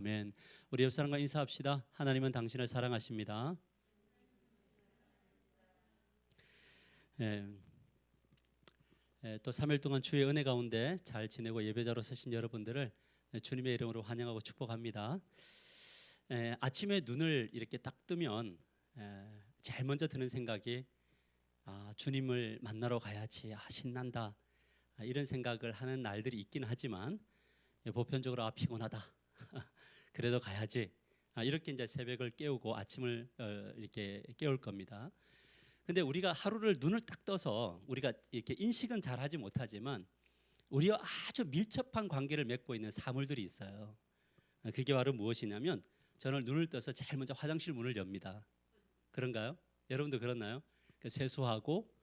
아멘. 우리 옆 사람과 인사합시다. 하나님은 당신을 사랑하십니다. 또 3일 동안 주의 은혜 가운데 잘 지내고 예배자로 서신 여러분들을 주님의 이름으로 환영하고 축복합니다. 아침에 눈을 이렇게 딱 뜨면 제일 먼저 드는 생각이 주님을 만나러 가야지, 신난다, 이런 생각을 하는 날들이 있긴 하지만 보편적으로 피곤하다 그래도 가야지, 이렇게 이제 새벽을 깨우고 아침을 이렇게 깨울 겁니다. 근데 우리가 하루를 눈을 딱 떠서 우리가 이렇게 인식은 잘 하지 못하지만 우리와 아주 밀접한 관계를 맺고 있는 사물들이 있어요. 그게 바로 무엇이냐면 저는 눈을 떠서 제일 먼저 화장실 문을 엽니다. 그런가요? 여러분도 그렇나요? 세수하고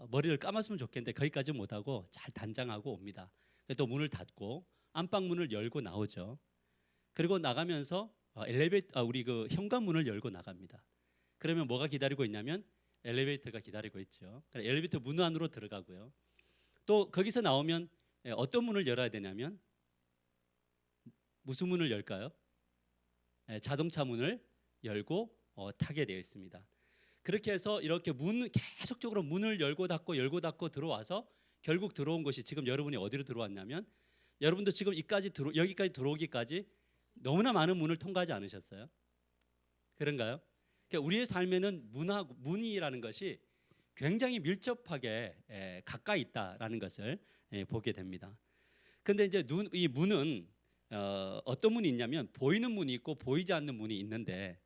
머리를 감았으면 좋겠는데 거기까지 못하고 잘 단장하고 옵니다. 또 문을 닫고 안방 문을 열고 나오죠. 그리고 나가면서 우리 그 현관문을 열고 나갑니다. 그러면 뭐가 기다리고 있냐면 엘리베이터가 기다리고 있죠. 엘리베이터 문 안으로 들어가고요. 또 거기서 나오면 어떤 문을 열어야 되냐면 무슨 문을 열까요? 자동차 문을 열고 타게 되어 있습니다. 그렇게 해서 이렇게 계속적으로 문을 열고 닫고 들어와서 결국 들어온 것이 지금 여러분이 어디로 들어왔냐면 여러분도 지금 여기까지 들어오기까지 너무나 많은 문을 통과하지 않으셨어요? 그런가요? 그러니까 우리의 삶에는 문이라는 것이 굉장히 밀접하게 가까이 있다라는 것을 보게 됩니다. 근데 이제 이 문은 어떤 문이 있냐면 보이는 문이 있고 보이지 않는 문이 있는데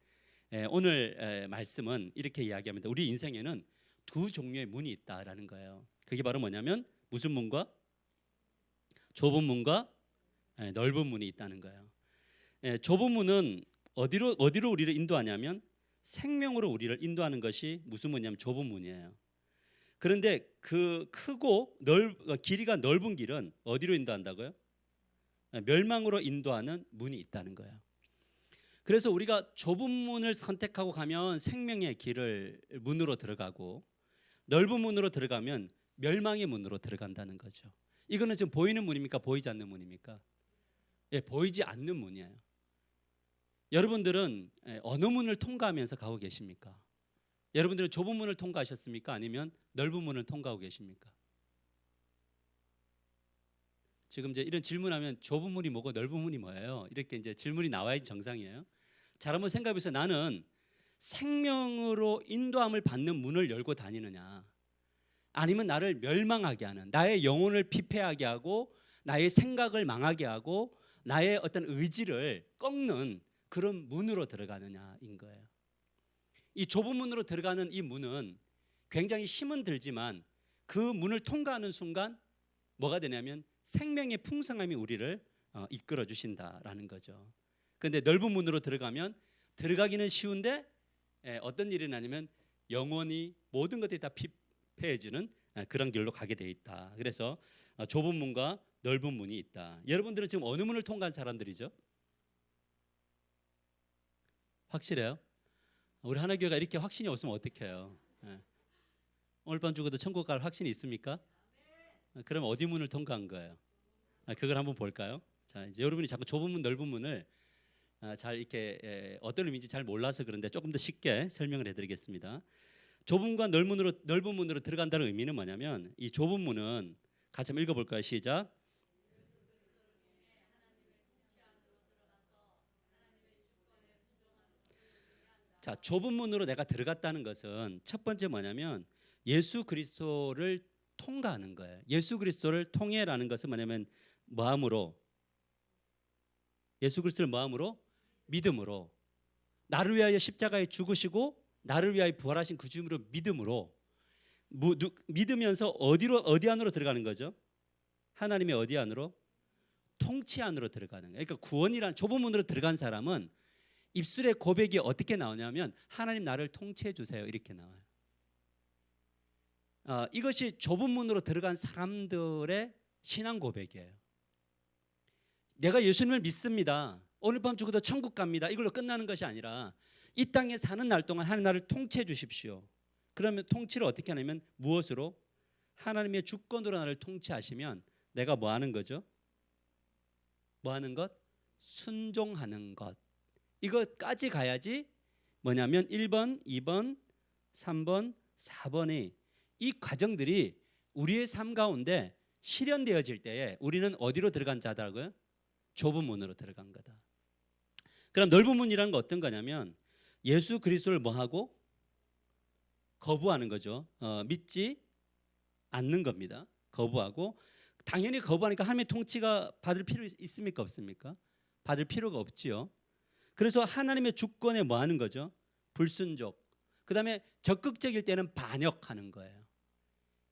오늘 말씀은 이렇게 이야기합니다. 우리 인생에는 두 종류의 문이 있다라는 거예요. 그게 바로 뭐냐면 무슨 문과 좁은 문과 넓은 문이 있다는 거예요. 좁은 문은 어디로 우리를 인도하냐면 생명으로 우리를 인도하는 것이 무슨 문이냐면 좁은 문이에요. 그런데 그 크고 길이가 넓은 길은 어디로 인도한다고요? 멸망으로 인도하는 문이 있다는 거예요. 그래서 우리가 좁은 문을 선택하고 가면 생명의 길을 문으로 들어가고 넓은 문으로 들어가면 멸망의 문으로 들어간다는 거죠. 이거는 지금 보이는 문입니까? 보이지 않는 문입니까? 보이지 않는 문이에요. 여러분들은 어느 문을 통과하면서 가고 계십니까? 여러분들은 좁은 문을 통과하셨습니까? 아니면 넓은 문을 통과하고 계십니까? 지금 이제 이런 질문하면 좁은 문이 뭐고 넓은 문이 뭐예요? 이렇게 이제 질문이 나와야지 정상이에요. 잘 한번 생각해보세요. 나는 생명으로 인도함을 받는 문을 열고 다니느냐, 아니면 나를 멸망하게 하는, 나의 영혼을 피폐하게 하고 나의 생각을 망하게 하고 나의 어떤 의지를 꺾는 그런 문으로 들어가느냐인 거예요. 이 좁은 문으로 들어가는 이 문은 굉장히 힘은 들지만 그 문을 통과하는 순간 뭐가 되냐면 생명의 풍성함이 우리를 이끌어 주신다라는 거죠. 그런데 넓은 문으로 들어가면 들어가기는 쉬운데 어떤 일이 나냐면 영원히 모든 것들이 다 피폐해지는 그런 길로 가게 돼 있다. 그래서 좁은 문과 넓은 문이 있다. 여러분들은 지금 어느 문을 통과한 사람들이죠? 확실해요? 우리 하나교회가 이렇게 확신이 없으면 어떡해요? 오늘 밤 죽어도 천국 갈 확신이 있습니까? 그럼 어디 문을 통과한 거예요? 그걸 한번 볼까요? 자, 이제 여러분이 자꾸 좁은 문, 넓은 문을 잘 이렇게 어떤 의미인지 잘 몰라서 그런데 조금 더 쉽게 설명을 해드리겠습니다. 좁은 문과 넓은 문으로 들어간다는 의미는 뭐냐면 이 좁은 문은 같이 한번 읽어볼까요? 시작. 자, 좁은 문으로 내가 들어갔다는 것은 첫 번째 뭐냐면 예수 그리스도를 통과하는 거예요. 예수 그리스도를 통해라는 것은 뭐냐면 마음으로, 예수 그리스도를 마음으로, 믿음으로, 나를 위하여 십자가에 죽으시고 나를 위하여 부활하신 그 주님으로 믿음으로 믿으면서 어디 안으로 들어가는 거죠? 하나님의 어디 안으로? 통치 안으로 들어가는 거예요. 그러니까 구원이란 좁은 문으로 들어간 사람은 입술의 고백이 어떻게 나오냐면 하나님 나를 통치해 주세요 이렇게 나와요. 이것이 좁은 문으로 들어간 사람들의 신앙 고백이에요. 내가 예수님을 믿습니다. 오늘 밤 죽어도 천국 갑니다. 이걸로 끝나는 것이 아니라 이 땅에 사는 날 동안 하나님 나를 통치해 주십시오. 그러면 통치를 어떻게 하냐면 무엇으로? 하나님의 주권으로 나를 통치하시면 내가 뭐 하는 거죠? 뭐 하는 것? 순종하는 것. 이것까지 가야지 뭐냐면 1번, 2번, 3번, 4번의 이 과정들이 우리의 삶 가운데 실현되어질 때에 우리는 어디로 들어간 자다고요? 좁은 문으로 들어간 거다. 그럼 넓은 문이라는 건 어떤 거냐면 예수 그리스도를 뭐하고? 거부하는 거죠. 믿지 않는 겁니다. 거부하고 당연히 거부하니까 하나님의 통치가 받을 필요 있습니까? 없습니까? 받을 필요가 없지요. 그래서 하나님의 주권에 뭐 하는 거죠? 불순종. 그다음에 적극적일 때는 반역하는 거예요.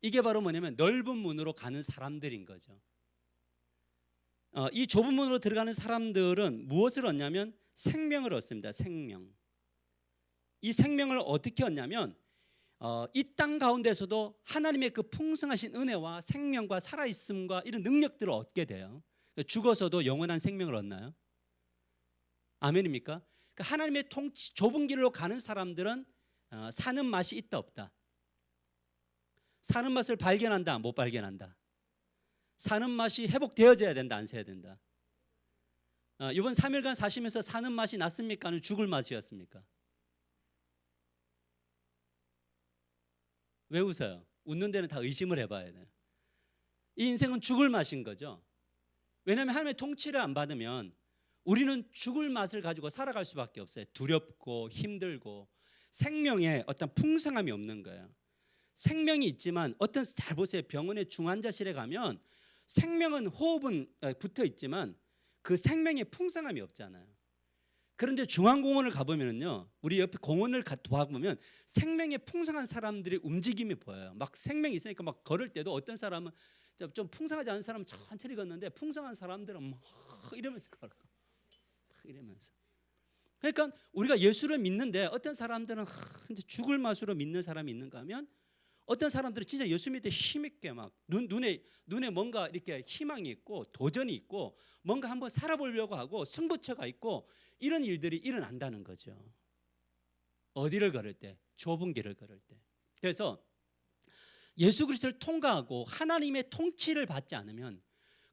이게 바로 뭐냐면 넓은 문으로 가는 사람들인 거죠. 이 좁은 문으로 들어가는 사람들은 무엇을 얻냐면 생명을 얻습니다. 생명. 이 생명을 어떻게 얻냐면 이 땅 가운데서도 하나님의 그 풍성하신 은혜와 생명과 살아있음과 이런 능력들을 얻게 돼요. 죽어서도 영원한 생명을 얻나요? 아멘입니까? 그러니까 하나님의 통치 좁은 길로 가는 사람들은 사는 맛이 있다 없다. 사는 맛을 발견한다 못 발견한다. 사는 맛이 회복되어져야 된다 안 세야 된다. 이번 3일간 사시면서 사는 맛이 났습니까? 아니면 죽을 맛이었습니까? 왜 웃어요? 웃는 데는 다 의심을 해봐야 돼요. 이 인생은 죽을 맛인 거죠. 왜냐하면 하나님의 통치를 안 받으면 우리는 죽을 맛을 가지고 살아갈 수밖에 없어요. 두렵고 힘들고 생명에 어떤 풍성함이 없는 거예요. 생명이 있지만 잘 보세요. 병원의 중환자실에 가면 생명은 호흡은 붙어 있지만 그 생명의 풍성함이 없잖아요. 그런데 중앙공원을 가보면요, 우리 옆에 공원을 도와보면 생명의 풍성한 사람들의 움직임이 보여요. 막 생명이 있으니까 막 걸을 때도 어떤 사람은 좀 풍성하지 않은 사람은 천천히 걷는데 풍성한 사람들은 막 이러면서 걸어. 이러면서. 그러니까 우리가 예수를 믿는데 어떤 사람들은 죽을 맛으로 믿는 사람이 있는가 하면 어떤 사람들은 진짜 예수 믿을 때 힘있게 막 눈에 뭔가 이렇게 희망이 있고 도전이 있고 뭔가 한번 살아보려고 하고 승부처가 있고 이런 일들이 일어난다는 거죠. 어디를 걸을 때? 좁은 길을 걸을 때. 그래서 예수 그리스도를 통과하고 하나님의 통치를 받지 않으면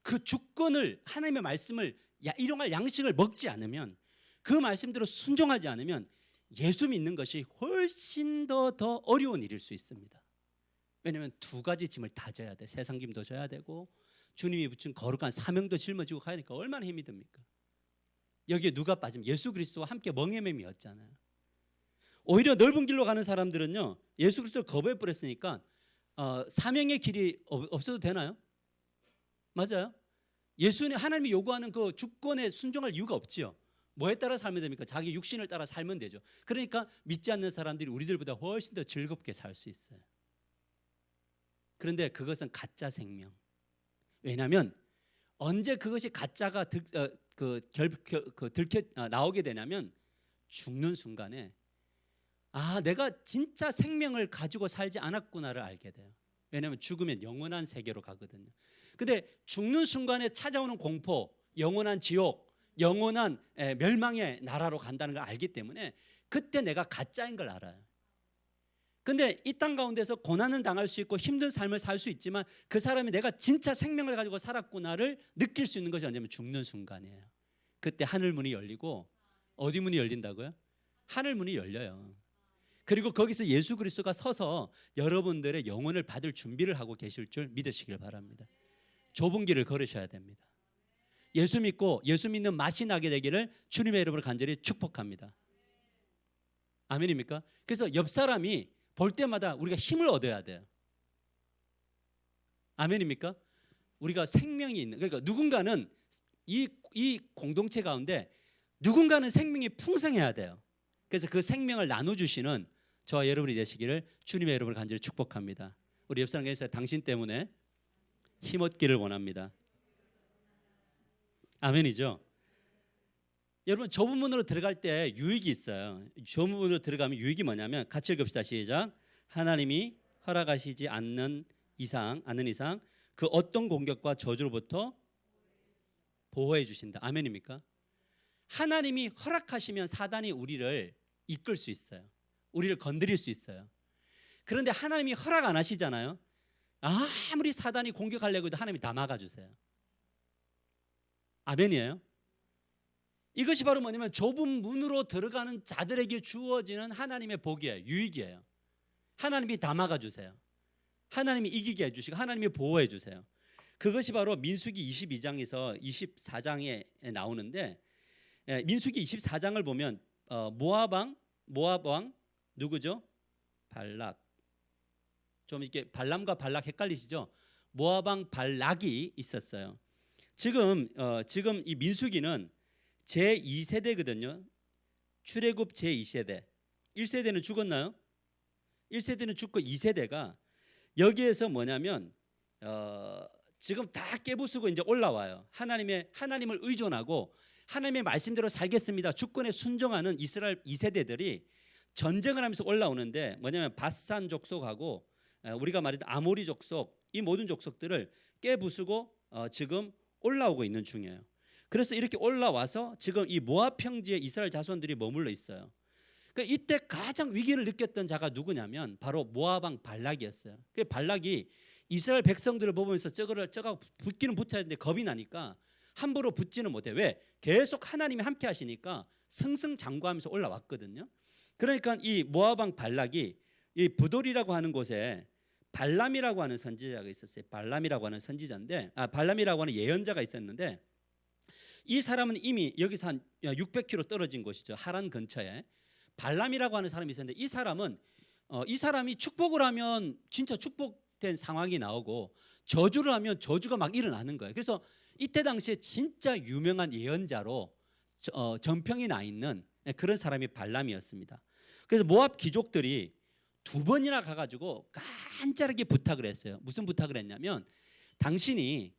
그 주권을 하나님의 말씀을 일용할 양식을 먹지 않으면 그 말씀대로 순종하지 않으면 예수 믿는 것이 훨씬 더 어려운 일일 수 있습니다. 왜냐하면 두 가지 짐을 다 져야 돼. 세상 짐도 져야 되고 주님이 붙인 거룩한 사명도 짊어지고 가니까 얼마나 힘이 듭니까? 여기에 누가 빠지면 예수 그리스도와 함께 멍에매미였잖아요. 오히려 넓은 길로 가는 사람들은요, 예수 그리스도를 거부해 버렸으니까 사명의 길이 없어도 되나요? 맞아요. 예수님 하나님이 요구하는 그 주권에 순종할 이유가 없지요. 뭐에 따라 살면 됩니까? 자기 육신을 따라 살면 되죠. 그러니까 믿지 않는 사람들이 우리들보다 훨씬 더 즐겁게 살 수 있어요. 그런데 그것은 가짜 생명. 왜냐하면 언제 그것이 가짜가 나오게 되냐면 죽는 순간에 내가 진짜 생명을 가지고 살지 않았구나를 알게 돼요. 왜냐하면 죽으면 영원한 세계로 가거든요. 근데 죽는 순간에 찾아오는 공포, 영원한 지옥, 영원한 멸망의 나라로 간다는 걸 알기 때문에 그때 내가 가짜인 걸 알아요. 근데 이 땅 가운데서 고난을 당할 수 있고 힘든 삶을 살 수 있지만 그 사람이 내가 진짜 생명을 가지고 살았구나를 느낄 수 있는 것이 언제면 죽는 순간이에요. 그때 하늘 문이 열리고 어디 문이 열린다고요? 하늘 문이 열려요. 그리고 거기서 예수 그리스도가 서서 여러분들의 영혼을 받을 준비를 하고 계실 줄 믿으시길 바랍니다. 좁은 길을 걸으셔야 됩니다. 예수 믿고 예수 믿는 맛이 나게 되기를 주님의 이름으로 간절히 축복합니다. 아멘입니까? 그래서 옆 사람이 볼 때마다 우리가 힘을 얻어야 돼요. 아멘입니까? 우리가 생명이 있는, 그러니까 누군가는 이 공동체 가운데 누군가는 생명이 풍성해야 돼요. 그래서 그 생명을 나눠주시는 저와 여러분이 되시기를 주님의 이름으로 간절히 축복합니다. 우리 옆 사람에서 당신 때문에 힘 얻기를 원합니다. 아멘이죠. 여러분 좁은 문으로 들어갈 때 유익이 있어요. 좁은 문으로 들어가면 유익이 뭐냐면 같이 읽읍시다. 시작. 하나님이 허락하시지 않는 이상 그 어떤 공격과 저주로부터 보호해 주신다. 아멘입니까? 하나님이 허락하시면 사단이 우리를 이끌 수 있어요. 우리를 건드릴 수 있어요. 그런데 하나님이 허락 안 하시잖아요. 아무리 사단이 공격하려고 해도 하나님이 다 막아주세요. 아멘이에요? 이것이 바로 뭐냐면 좁은 문으로 들어가는 자들에게 주어지는 하나님의 복이에요. 유익이에요. 하나님이 다 막아주세요. 하나님이 이기게 해주시고 하나님이 보호해 주세요. 그것이 바로 민수기 22장에서 24장에 나오는데, 민수기 24장을 보면 모압 왕 누구죠? 발락. 좀 이렇게 발람과 발락 헷갈리시죠? 모압 왕 발락이 있었어요. 지금 이 민수기는 제 2세대거든요. 출애굽 제 2세대. 1세대는 죽었나요? 1세대는 죽고 2세대가 여기에서 뭐냐면 지금 다 깨부수고 이제 올라와요. 하나님을 의존하고 하나님의 말씀대로 살겠습니다. 주권에 순종하는 이스라엘 2세대들이 전쟁을 하면서 올라오는데, 뭐냐면 바산 족속하고 우리가 말했던 아모리 족속, 이 모든 족속들을 깨부수고 지금 올라오고 있는 중이에요. 그래서 이렇게 올라와서 지금 이 모압 평지에 이스라엘 자손들이 머물러 있어요. 그러니까 이때 가장 위기를 느꼈던 자가 누구냐면 바로 모압 왕 발락이었어요. 그 발락이 이스라엘 백성들을 보면서 저가 붙기는 붙어야 되는데 겁이 나니까 함부로 붙지는 못해. 왜? 계속 하나님이 함께 하시니까 승승장구하면서 올라왔거든요. 그러니까 이 모압 왕 발락이 이 부돌이라고 하는 곳에 발람이라고 하는 선지자가 있었어요. 발람이라고 하는 선지자인데, 발람이라고 하는 예언자가 있었는데, 이 사람은 이미 여기서 한 600km 떨어진 곳이죠. 하란 근처에 발람이라고 하는 사람이 있었는데, 이 사람이 축복을 하면 진짜 축복된 상황이 나오고 저주를 하면 저주가 막 일어나는 거예요. 그래서 이때 당시에 진짜 유명한 예언자로 정평이 나 있는 그런 사람이 발람이었습니다. 그래서 모압 귀족들이 2번이나 가가지고 간절하게 부탁을 했어요. 무슨 부탁을 했냐면, 당신이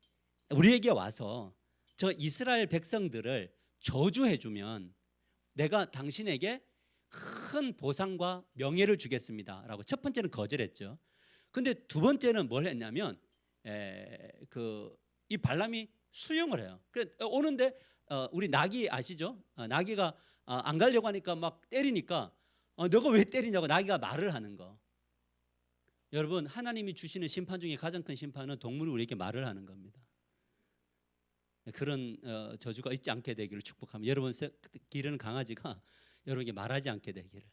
우리에게 와서 저 이스라엘 백성들을 저주해주면 내가 당신에게 큰 보상과 명예를 주겠습니다 라고 첫 번째는 거절했죠. 근데 두 번째는 뭘 했냐면 이 발람이 수용을 해요. 오는데 우리 나귀 아시죠? 나귀가 안 가려고 하니까 막 때리니까 너가 왜 때리냐고 나귀가 말을 하는 거. 여러분, 하나님이 주시는 심판 중에 가장 큰 심판은 동물이 우리에게 말을 하는 겁니다. 그런 저주가 있지 않게 되기를 축복합니다. 여러분 기르는 강아지가 여러분에게 말하지 않게 되기를.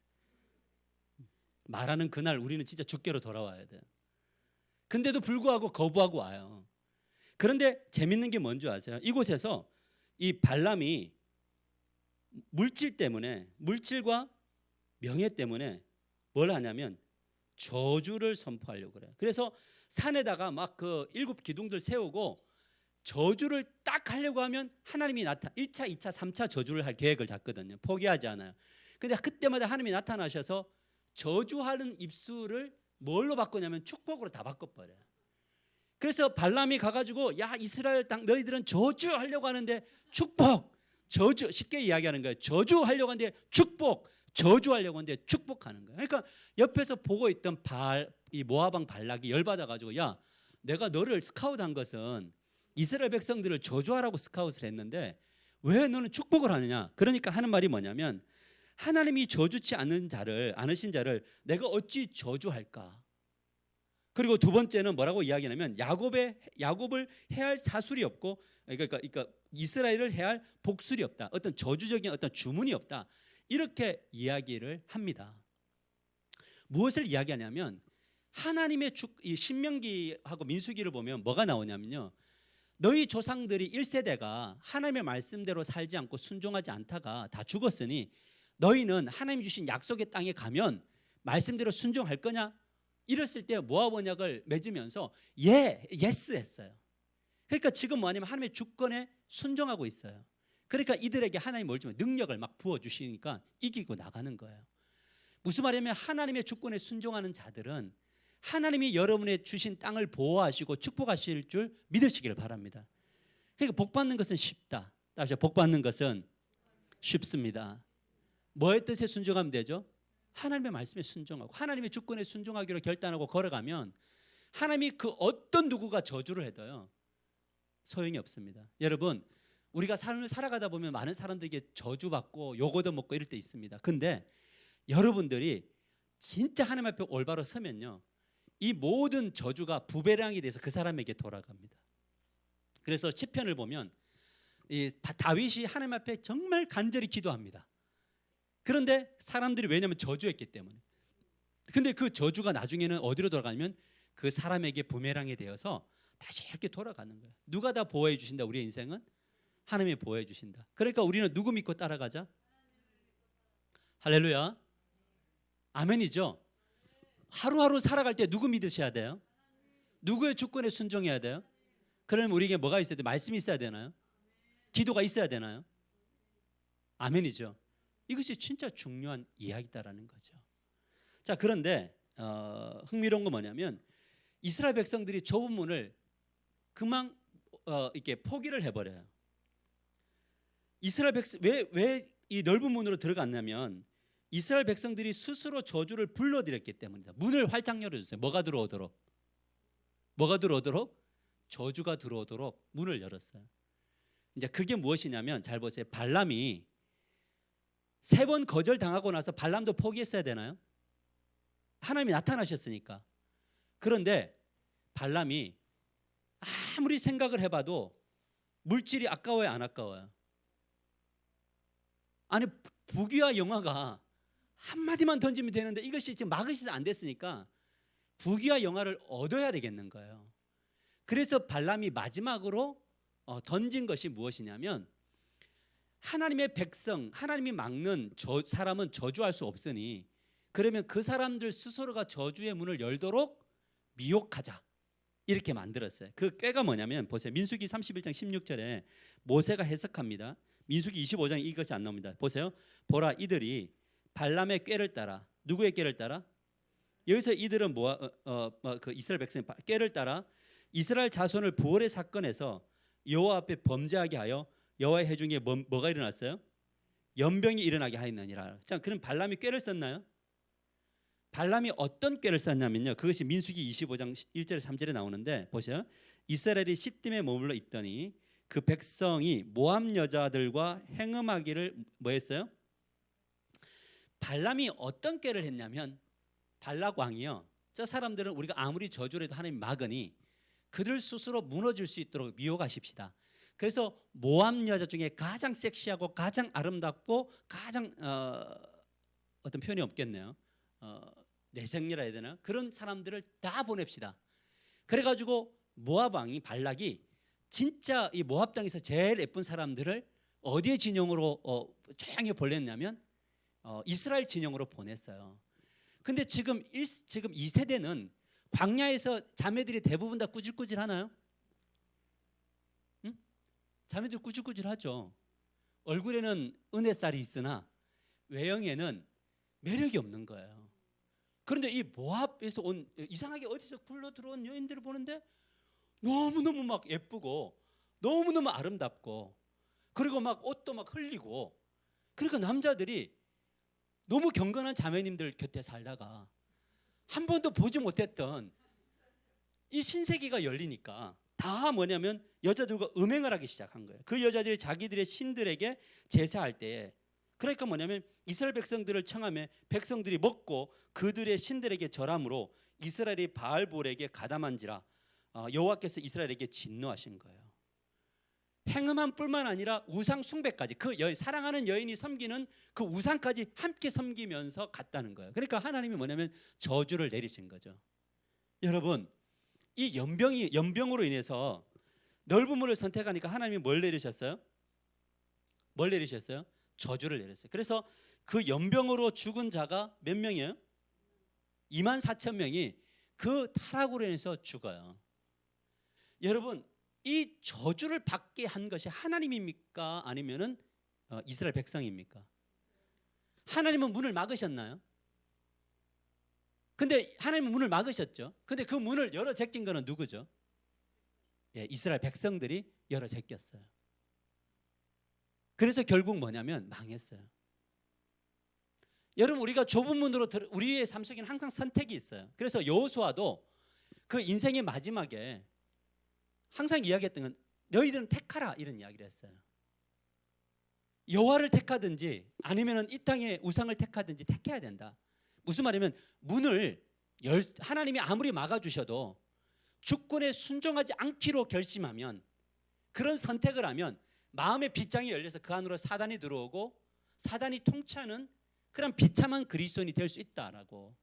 말하는 그날 우리는 진짜 죽게로 돌아와야 돼요. 근데도 불구하고 거부하고 와요. 그런데 재밌는 게 뭔지 아세요? 이곳에서 이 발람이 물질과 명예 때문에 뭘 하냐면 저주를 선포하려고 그래요. 그래서 산에다가 막 그 7 기둥들 세우고 저주를 딱 하려고 하면 하나님이 1차, 2차, 3차 저주를 할 계획을 잡거든요. 포기하지 않아요. 근데 그때마다 하나님이 나타나셔서 저주하는 입술을 뭘로 바꾸냐면 축복으로 다 바꿔버려요. 그래서 발람이 가가지고 야 이스라엘 땅 너희들은 저주하려고 하는데 축복, 저주, 쉽게 이야기하는 거예요. 저주하려고 하는데 축복, 저주하려고 하는데 축복하는 거예요. 그러니까 옆에서 보고 있던 이 모압 왕 발락이 열받아가지고 야 내가 너를 스카웃한 것은 이스라엘 백성들을 저주하라고 스카웃을 했는데 왜 너는 축복을 하느냐? 그러니까 하는 말이 뭐냐면 하나님이 저주치 않으신 자를 내가 어찌 저주할까? 그리고 두 번째는 뭐라고 이야기하냐면 야곱을 해할 사술이 없고 그러니까 이스라엘을 해할 복술이 없다. 어떤 저주적인 어떤 주문이 없다. 이렇게 이야기를 합니다. 무엇을 이야기하냐면 하나님의 이 신명기하고 민수기를 보면 뭐가 나오냐면요. 너희 조상들이 1세대가 하나님의 말씀대로 살지 않고 순종하지 않다가 다 죽었으니 너희는 하나님 주신 약속의 땅에 가면 말씀대로 순종할 거냐? 이랬을 때 모압 언약을 맺으면서 예스 했어요. 그러니까 지금 뭐냐면 하나님의 주권에 순종하고 있어요. 그러니까 이들에게 하나님 뭘 주면 능력을 막 부어주시니까 이기고 나가는 거예요. 무슨 말이냐면 하나님의 주권에 순종하는 자들은 하나님이 여러분의 주신 땅을 보호하시고 축복하실 줄 믿으시길 바랍니다. 그러니까 복 받는 것은 쉽다. 다시 복 받는 것은 쉽습니다. 뭐의 뜻에 순종하면 되죠? 하나님의 말씀에 순종하고 하나님의 주권에 순종하기로 결단하고 걸어가면 하나님이 그 어떤 누구가 저주를 해도요 소용이 없습니다. 여러분 우리가 삶을 살아가다 보면 많은 사람들에게 저주받고 욕 먹고 이럴 때 있습니다. 근데 여러분들이 진짜 하나님 앞에 올바로 서면요 이 모든 저주가 부베랑이 돼서 그 사람에게 돌아갑니다. 그래서 시편을 보면 다윗이 하나님 앞에 정말 간절히 기도합니다. 그런데 사람들이 왜냐하면 저주했기 때문에. 근데 그 저주가 나중에는 어디로 돌아가냐면 그 사람에게 부메랑이 되어서 다시 이렇게 돌아가는 거예요. 누가 다 보호해 주신다? 우리의 인생은 하나님이 보호해 주신다. 그러니까 우리는 누구 믿고 따라가자? 할렐루야. 아멘이죠. 하루하루 살아갈 때 누구 믿으셔야 돼요? 누구의 주권에 순종해야 돼요? 그러면 우리에게 뭐가 있어야 돼요? 말씀이 있어야 되나요? 기도가 있어야 되나요? 아멘이죠. 이것이 진짜 중요한 이야기다라는 거죠. 자, 그런데 흥미로운 건 뭐냐면 이스라엘 백성들이 좁은 문을 금방 이렇게 포기를 해버려요. 이스라엘 백성 왜 이 넓은 문으로 들어갔냐면 이스라엘 백성들이 스스로 저주를 불러들였기 때문이다. 문을 활짝 열어주세요. 뭐가 들어오도록? 뭐가 들어오도록? 저주가 들어오도록 문을 열었어요. 이제 그게 무엇이냐면 잘 보세요. 발람이 3번 거절당하고 나서 발람도 포기했어야 되나요? 하나님이 나타나셨으니까. 그런데 발람이 아무리 생각을 해봐도 물질이 아까워요, 안 아까워요? 아니, 부귀와 영화가 한마디만 던지면 되는데 이것이 지금 막으시 안 됐으니까 부귀와 영화를 얻어야 되겠는 거예요. 그래서 발람이 마지막으로 던진 것이 무엇이냐면 하나님의 백성, 하나님이 막는 사람은 저주할 수 없으니 그러면 그 사람들 스스로가 저주의 문을 열도록 미혹하자. 이렇게 만들었어요. 그 꾀가 뭐냐면 보세요. 민수기 31장 16절에 모세가 해석합니다. 민수기 25장 이것이 안 나옵니다. 보세요. 보라, 이들이 발람의 꾀를 따라. 누구의 꾀를 따라? 여기서 이들은 그 이스라엘 백성의 꾀를 따라 이스라엘 자손을 부활의 사건에서 여호와 앞에 범죄하게 하여 여호와의 회중에 뭐가 일어났어요? 연병이 일어나게 하였느니라. 자, 그럼 발람이 꾀를 썼나요? 발람이 어떤 꾀를 썼냐면요. 그것이 민수기 25장 1절에 3절에 나오는데 보세요. 이스라엘이 시딤에 머물러 있더니 그 백성이 모압 여자들과 행음하기를 뭐 했어요? 발람이 어떤 꾀를 했냐면 발락 왕이요. 저 사람들은 우리가 아무리 저주를 해도 하나님 막으니 그들 스스로 무너질 수 있도록 미혹하십시다. 그래서 모압 여자 중에 가장 섹시하고 가장 아름답고 가장 어떤 표현이 없겠네요. 내생리라 해야 되나? 그런 사람들을 다 보냅시다. 그래가지고 모압 왕이 발락이 진짜 이 모압 땅에서 제일 예쁜 사람들을 어디에 진영으로 조용히 보냈냐면 이스라엘 진영으로 보냈어요. 근데 지금 이 세대는 광야에서 자매들이 대부분 다 꾸질꾸질 하나요? 응? 자매들 꾸질꾸질하죠. 얼굴에는 은혜살이 있으나 외형에는 매력이 없는 거예요. 그런데 이 모압에서 온 이상하게 어디서 굴러 들어온 여인들을 보는데 너무너무 막 예쁘고 너무너무 아름답고 그리고 막 옷도 막 흘리고 그러니까 남자들이 너무 경건한 자매님들 곁에 살다가 한 번도 보지 못했던 이 신세계가 열리니까 다 뭐냐면 여자들과 음행을 하기 시작한 거예요. 그 여자들이 자기들의 신들에게 제사할 때에 그러니까 뭐냐면 이스라엘 백성들을 청하며 백성들이 먹고 그들의 신들에게 절함으로 이스라엘이 바알볼에게 가담한지라 여호와께서 이스라엘에게 진노하신 거예요. 행음한 뿐만 아니라 우상 숭배까지 그 사랑하는 여인이 섬기는 그 우상까지 함께 섬기면서 갔다는 거예요. 그러니까 하나님이 뭐냐면 저주를 내리신 거죠. 여러분, 이 연병으로 인해서 넓은 문을 선택하니까 하나님이 뭘 내리셨어요? 뭘 내리셨어요? 저주를 내렸어요. 그래서 그 연병으로 죽은 자가 몇 명이에요? 24,000명이 그 타락으로 인해서 죽어요. 여러분, 이 저주를 받게 한 것이 하나님입니까? 아니면은 이스라엘 백성입니까? 하나님은 문을 막으셨나요? 근데 하나님은 문을 막으셨죠. 근데 그 문을 열어 제낀 거는 누구죠? 예, 이스라엘 백성들이 열어 제꼈어요. 그래서 결국 뭐냐면 망했어요. 여러분, 우리가 좁은 문으로 우리의 삶 속에는 항상 선택이 있어요. 그래서 여호수아도 그 인생의 마지막에 항상 이야기했던 건 너희들은 택하라 이런 이야기를 했어요. 여호와를 택하든지 아니면은 이 땅의 우상을 택하든지 택해야 된다. 무슨 말이냐면 문을 하나님이 아무리 막아주셔도 주권에 순종하지 않기로 결심하면 그런 선택을 하면 마음의 빗장이 열려서 그 안으로 사단이 들어오고 사단이 통치하는 그런 비참한 그리스도인이 될 수 있다라고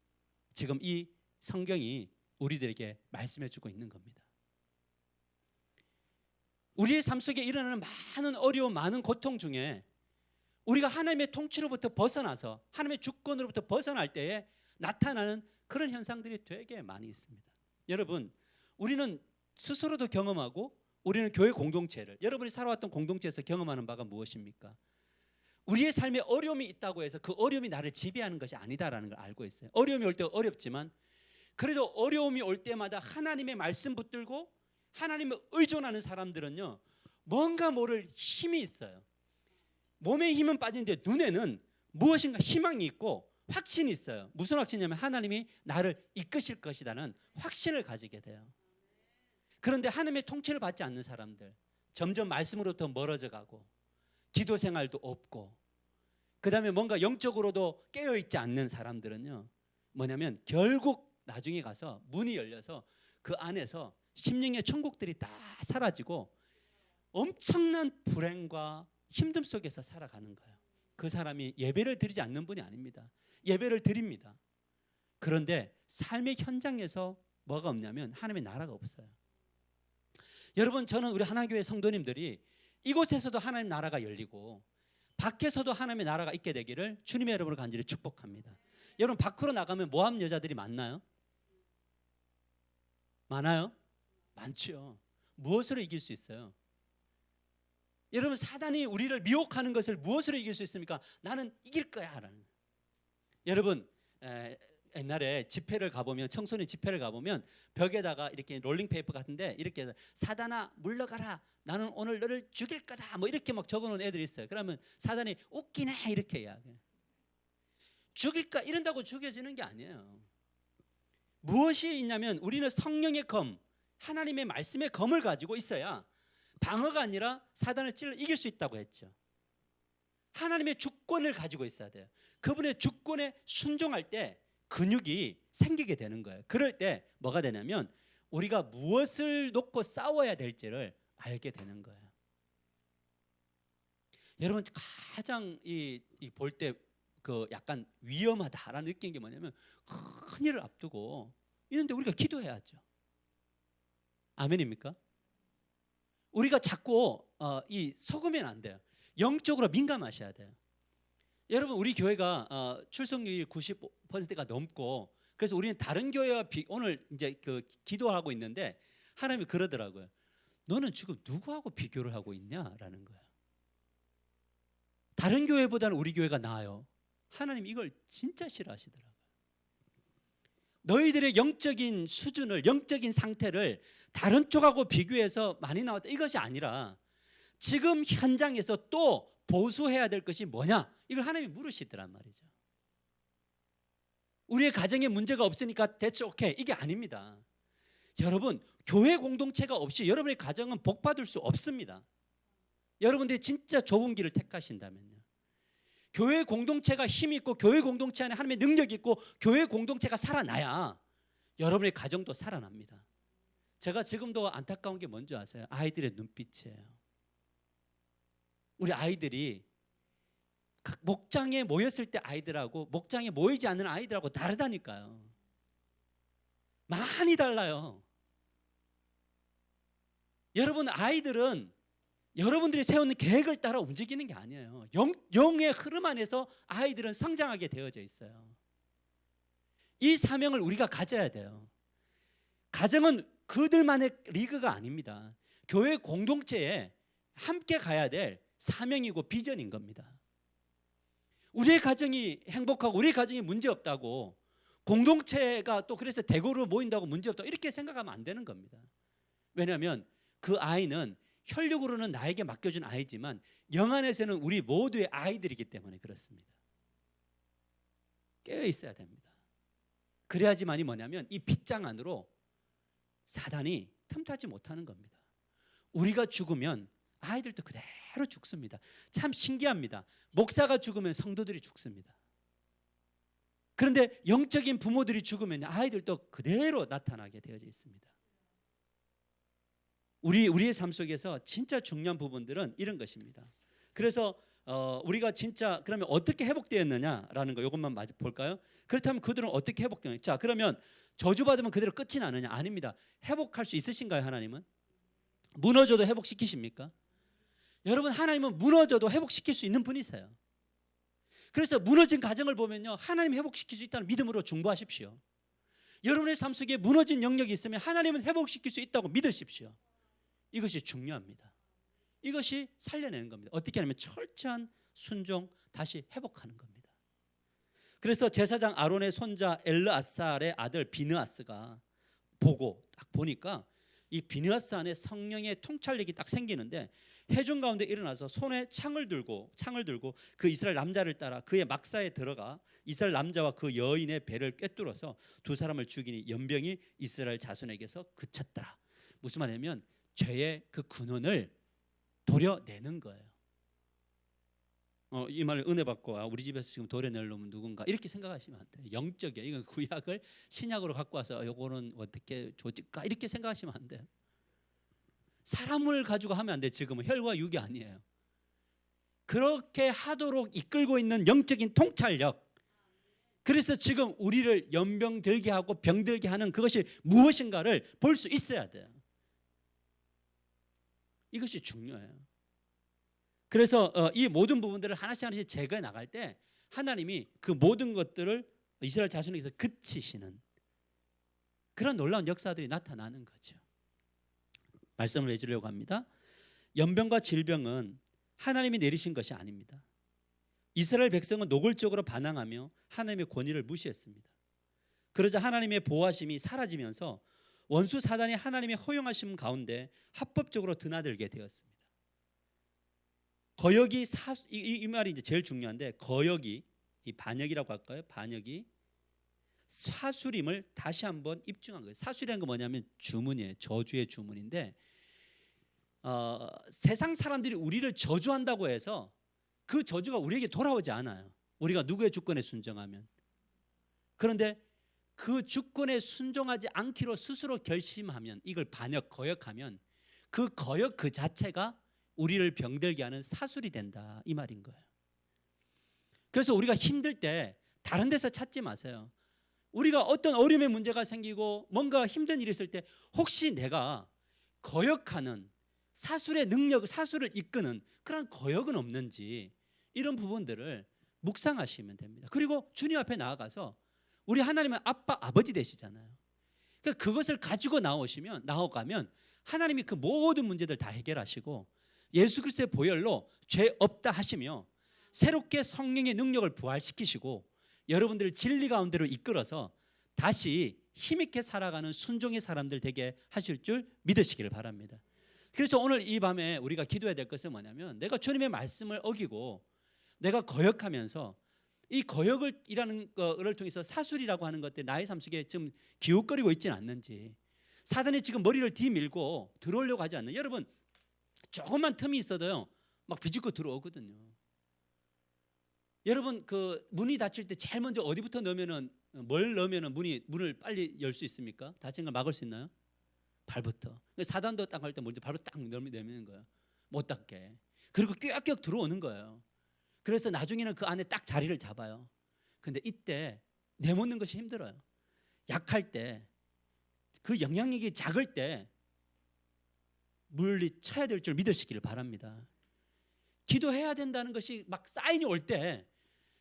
지금 이 성경이 우리들에게 말씀해 주고 있는 겁니다. 우리의 삶 속에 일어나는 많은 어려움, 많은 고통 중에 우리가 하나님의 통치로부터 벗어나서 하나님의 주권으로부터 벗어날 때에 나타나는 그런 현상들이 되게 많이 있습니다. 여러분, 우리는 스스로도 경험하고 우리는 교회 공동체를, 여러분이 살아왔던 공동체에서 경험하는 바가 무엇입니까? 우리의 삶에 어려움이 있다고 해서 그 어려움이 나를 지배하는 것이 아니다라는 걸 알고 있어요. 어려움이 올 때 어렵지만 그래도 어려움이 올 때마다 하나님의 말씀 붙들고 하나님을 의존하는 사람들은요, 뭔가 모를 힘이 있어요. 몸에 힘은 빠지는데 눈에는 무엇인가 희망이 있고 확신이 있어요. 무슨 확신이냐면 하나님이 나를 이끄실 것이라는 확신을 가지게 돼요. 그런데 하나님의 통치를 받지 않는 사람들, 점점 말씀으로부터 멀어져 가고 기도 생활도 없고 그 다음에 뭔가 영적으로도 깨어있지 않는 사람들은요, 뭐냐면 결국 나중에 가서 문이 열려서 그 안에서 심령의 천국들이 다 사라지고 엄청난 불행과 힘듦 속에서 살아가는 거예요. 그 사람이 예배를 드리지 않는 분이 아닙니다. 예배를 드립니다. 그런데 삶의 현장에서 뭐가 없냐면 하나님의 나라가 없어요. 여러분, 저는 우리 하나교회 성도님들이 이곳에서도 하나님 나라가 열리고 밖에서도 하나님의 나라가 있게 되기를 주님의 이름으로 간절히 축복합니다. 여러분, 밖으로 나가면 모함 여자들이 많나요? 많아요? 많죠. 무엇으로 이길 수 있어요? 여러분, 사단이 우리를 미혹하는 것을 무엇으로 이길 수 있습니까? 나는 이길 거야 라는. 여러분, 옛날에 집회를 가보면, 청소년 집회를 가보면 벽에다가 이렇게 롤링페이퍼 같은데 이렇게 해서 사단아 물러가라, 나는 오늘 너를 죽일 거다, 뭐 이렇게 막 적어놓은 애들이 있어요. 그러면 사단이 웃기네 이렇게 이야기해요. 죽일까 이런다고 죽여지는 게 아니에요. 무엇이 있냐면 우리는 성령의 검, 하나님의 말씀의 검을 가지고 있어야 방어가 아니라 사단을 찔러 이길 수 있다고 했죠. 하나님의 주권을 가지고 있어야 돼요. 그분의 주권에 순종할 때 근육이 생기게 되는 거예요. 그럴 때 뭐가 되냐면 우리가 무엇을 놓고 싸워야 될지를 알게 되는 거예요. 여러분, 가장 볼 때 그 약간 위험하다라는 느낀 게 뭐냐면 큰 일을 앞두고 이런데 우리가 기도해야죠. 아멘입니까? 우리가 자꾸 속으면 안 돼요. 영적으로 민감하셔야 돼요. 여러분, 우리 교회가 출석률이 90%가 넘고 그래서 우리는 다른 교회와 오늘 이제 그 기도하고 있는데 하나님이 그러더라고요. 너는 지금 누구하고 비교를 하고 있냐라는 거예요. 다른 교회보다는 우리 교회가 나아요. 하나님 이걸 진짜 싫어하시더라고요. 너희들의 영적인 수준을, 영적인 상태를 다른 쪽하고 비교해서 많이 나왔다, 이것이 아니라 지금 현장에서 또 보수해야 될 것이 뭐냐, 이걸 하나님이 물으시더란 말이죠. 우리의 가정에 문제가 없으니까 대충 오케이, 이게 아닙니다. 여러분, 교회 공동체가 없이 여러분의 가정은 복받을 수 없습니다. 여러분들이 진짜 좁은 길을 택하신다면요. 교회 공동체가 힘이 있고 교회 공동체 안에 하나님의 능력이 있고 교회 공동체가 살아나야 여러분의 가정도 살아납니다. 제가 지금도 안타까운 게 뭔지 아세요? 아이들의 눈빛이에요. 우리 아이들이 목장에 모였을 때 아이들하고 목장에 모이지 않는 아이들하고 다르다니까요. 많이 달라요. 여러분, 아이들은 여러분들이 세우는 계획을 따라 움직이는 게 아니에요. 영의 흐름 안에서 아이들은 성장하게 되어져 있어요. 이 사명을 우리가 가져야 돼요. 가정은 그들만의 리그가 아닙니다. 교회 공동체에 함께 가야 될 사명이고 비전인 겁니다. 우리의 가정이 행복하고 우리의 가정이 문제없다고, 공동체가 또 그래서 대거로 모인다고 문제없다고 이렇게 생각하면 안 되는 겁니다. 왜냐하면 그 아이는 혈육으로는 나에게 맡겨준 아이지만 영 안에서는 우리 모두의 아이들이기 때문에 그렇습니다. 깨어 있어야 됩니다. 그래야지만이 뭐냐면 이 빗장 안으로 사단이 틈타지 못하는 겁니다. 우리가 죽으면 아이들도 그대로 죽습니다. 참 신기합니다. 목사가 죽으면 성도들이 죽습니다. 그런데 영적인 부모들이 죽으면 아이들도 그대로 나타나게 되어져 있습니다. 우리의 삶 속에서 진짜 중요한 부분들은 이런 것입니다. 그래서 우리가 진짜 그러면 어떻게 회복되었느냐라는 거 이것만 볼까요? 그렇다면 그들은 어떻게 회복되느냐? 자, 그러면 저주받으면 그대로 끝이 나느냐? 아닙니다. 회복할 수 있으신가요, 하나님은? 무너져도 회복시키십니까? 여러분, 하나님은 무너져도 회복시킬 수 있는 분이세요. 그래서 무너진 가정을 보면요, 하나님 회복시킬 수 있다는 믿음으로 중보하십시오. 여러분의 삶 속에 무너진 영역이 있으면 하나님은 회복시킬 수 있다고 믿으십시오. 이것이 중요합니다. 이것이 살려내는 겁니다. 어떻게 하냐면 철저한 순종, 다시 회복하는 겁니다. 그래서 제사장 아론의 손자 엘르아살의 아들 비느하스가 딱 보니까 이 비느하스 안에 성령의 통찰력이 딱 생기는데, 회중 가운데 일어나서 손에 창을 들고 그 이스라엘 남자를 따라 그의 막사에 들어가 이스라엘 남자와 그 여인의 배를 꿰뚫어서 두 사람을 죽이니 연병이 이스라엘 자손에게서 그쳤더라. 무슨 말이냐면 죄의 그 근원을 도려내는 거예요. 이 말을 은혜 받고 우리 집에서 지금 도려낼 놈은 누군가 이렇게 생각하시면 안 돼요. 영적이에요. 이건 구약을 신약으로 갖고 와서 요거는 어떻게 조직가 이렇게 생각하시면 안 돼요. 사람을 가지고 하면 안 돼. 지금은 혈과 육이 아니에요. 그렇게 하도록 이끌고 있는 영적인 통찰력. 그래서 지금 우리를 연병 들게 하고 병 들게 하는 그것이 무엇인가를 볼 수 있어야 돼요. 이것이 중요해요. 그래서 이 모든 부분들을 하나씩 제거해 나갈 때 하나님이 그 모든 것들을 이스라엘 자손에게서 그치시는 그런 놀라운 역사들이 나타나는 거죠. 말씀을 해주려고 합니다. 연병과 질병은 하나님이 내리신 것이 아닙니다. 이스라엘 백성은 노골적으로 반항하며 하나님의 권위를 무시했습니다. 그러자 하나님의 보호하심이 사라지면서 원수 사단이 하나님의 허용하심 가운데 합법적으로 드나들게 되었습니다. 거역이 이 말이 이제 제일 중요한데, 거역이 이 반역이라고 할까요? 반역이 사술임을 다시 한번 입증한 거예요. 사술이라는 건 뭐냐면 주문이에요. 저주의 주문인데, 세상 사람들이 우리를 저주한다고 해서 그 저주가 우리에게 돌아오지 않아요. 우리가 누구의 주권에 순종하면. 그런데 그 주권에 순종하지 않기로 스스로 결심하면, 이걸 반역, 거역하면 그 거역 그 자체가 우리를 병들게 하는 사술이 된다, 이 말인 거예요. 그래서 우리가 힘들 때 다른 데서 찾지 마세요. 우리가 어떤 어려움의 문제가 생기고 뭔가 힘든 일이 있을 때 혹시 내가 거역하는 사술의 능력, 사술을 이끄는 그런 거역은 없는지, 이런 부분들을 묵상하시면 됩니다. 그리고 주님 앞에 나아가서, 우리 하나님은 아빠, 아버지 되시잖아요. 그러니까 그것을 가지고 나아가면 하나님이 그 모든 문제들 다 해결하시고 예수 그리스도의 보혈로 죄 없다 하시며 새롭게 성령의 능력을 부활시키시고 여러분들을 진리 가운데로 이끌어서 다시 힘있게 살아가는 순종의 사람들 되게 하실 줄 믿으시기를 바랍니다. 그래서 오늘 이 밤에 우리가 기도해야 될 것은 뭐냐면, 내가 주님의 말씀을 어기고 내가 거역하면서 이 거역이라는 거를 통해서 사술이라고 하는 것들 나의 삶 속에 좀 기웃거리고 있지는 않는지, 사단이 지금 머리를 뒤밀고 들어오려고 하지 않는, 여러분 조금만 틈이 있어도요 막 비집고 들어오거든요. 여러분 그 문이 닫힐 때 제일 먼저 어디부터 넣으면은, 뭘 넣으면은 문을 빨리 열 수 있습니까? 닫힌 걸 막을 수 있나요? 발부터. 사단도 딱 할 때 먼저 발로 딱 넣는 거예요. 못 닫게. 그리고 껴껴 들어오는 거예요. 그래서 나중에는 그 안에 딱 자리를 잡아요. 근데 이때 내모는 것이 힘들어요. 약할 때, 그 영향력이 작을 때 물리쳐야 될 줄 믿으시기를 바랍니다. 기도해야 된다는 것이 막 사인이 올 때,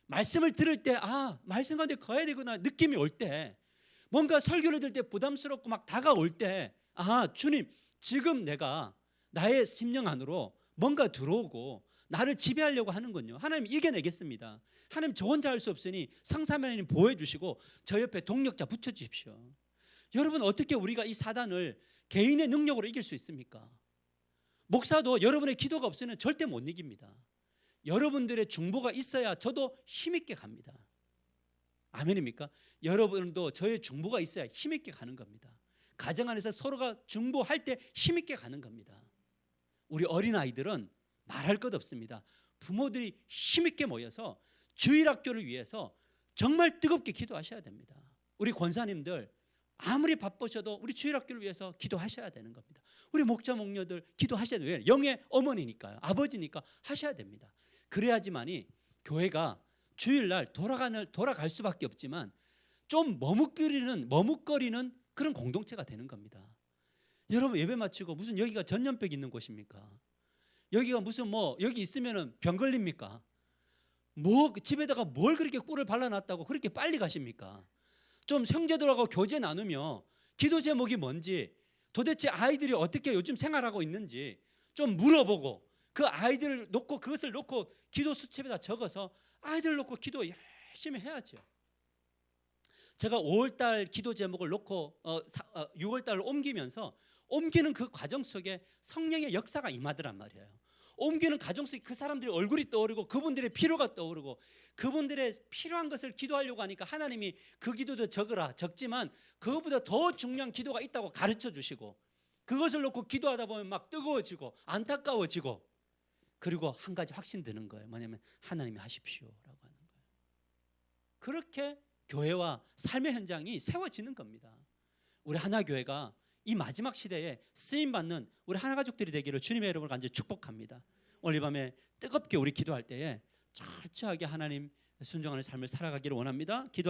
말씀을 들을 때 말씀 가운데 거해야 되구나 느낌이 올 때, 뭔가 설교를 들을 때 부담스럽고 막 다가올 때, 주님 지금 내가 나의 심령 안으로 뭔가 들어오고 나를 지배하려고 하는군요. 하나님 이겨내겠습니다. 하나님 저 혼자 할 수 없으니 성삼위 하나님 보호해 주시고 저 옆에 동력자 붙여주십시오. 여러분 어떻게 우리가 이 사단을 개인의 능력으로 이길 수 있습니까? 목사도 여러분의 기도가 없으면 절대 못 이깁니다. 여러분들의 중보가 있어야 저도 힘있게 갑니다. 아멘입니까? 여러분도 저의 중보가 있어야 힘있게 가는 겁니다. 가정 안에서 서로가 중보할 때 힘있게 가는 겁니다. 우리 어린아이들은 말할 것 없습니다. 부모들이 힘있게 모여서 주일학교를 위해서 정말 뜨겁게 기도하셔야 됩니다. 우리 권사님들 아무리 바쁘셔도 우리 주일학교를 위해서 기도하셔야 되는 겁니다. 우리 목자 목녀들 기도하셔야 돼요. 영의 어머니니까요. 아버지니까 하셔야 됩니다. 그래야지만이 교회가 주일날 돌아갈 수밖에 없지만 좀 머뭇거리는 그런 공동체가 되는 겁니다. 여러분 예배 마치고 무슨 여기가 전염병 있는 곳입니까? 여기가 무슨 여기 있으면은 병 걸립니까? 집에다가 뭘 그렇게 꿀을 발라놨다고 그렇게 빨리 가십니까? 좀 형제들하고 교제 나누며 기도 제목이 뭔지, 도대체 아이들이 어떻게 요즘 생활하고 있는지 좀 물어보고 그 아이들을 놓고 그것을 놓고 기도 수첩에다 적어서 아이들 놓고 기도 열심히 해야죠. 제가 5월달 기도 제목을 놓고 6월달로 옮기는 그 과정 속에 성령의 역사가 임하더란 말이에요. 옮기는 과정 속에 그 사람들의 얼굴이 떠오르고 그분들의 필요가 떠오르고 그분들의 필요한 것을 기도하려고 하니까 하나님이 그 기도도 적지만 그것보다 더 중요한 기도가 있다고 가르쳐 주시고 그것을 놓고 기도하다 보면 막 뜨거워지고 안타까워지고 그리고 한 가지 확신 드는 거예요. 뭐냐면 하나님이 하십시오라고 하는 거예요. 그렇게 교회와 삶의 현장이 세워지는 겁니다. 우리 하나교회가 이 마지막 시대에 쓰임받는 우리 하나가족들이 되기를 주님의 이름으로 간절히 축복합니다. 오늘 이 밤에 뜨겁게 우리 기도할 때에 철저하게 하나님 순종하는 삶을 살아가기를 원합니다.